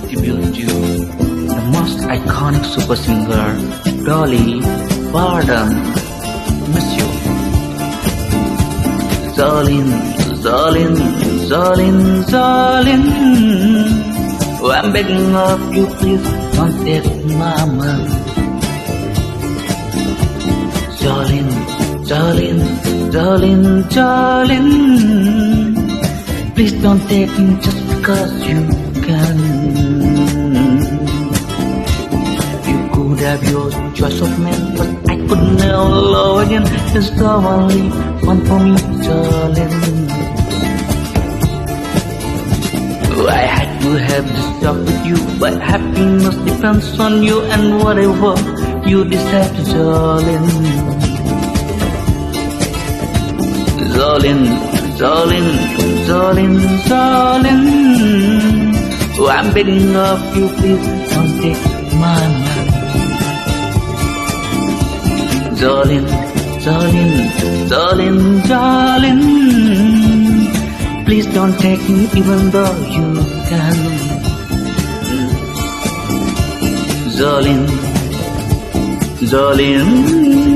tribute to the most iconic super singer, Dolly Parton. Miss you. Jolene, Jolene, Jolene, Jolene. Oh, I'm begging of you, please don't take my money. Jolene, Jolene, Jolene, Jolene. Please don't take him just because you can. You could have your choice of men, but I could never love again. There's the only one for me, Jolene. I had to have this job with you, but happiness depends on you and whatever you decide, Jolene. Jolene, Jolene, Jolene, Jolene. Oh, I'm begging of you, please don't take my man. Jolene, Jolene, Jolene, Jolene. Please don't take me even though you can. Jolene, Jolene.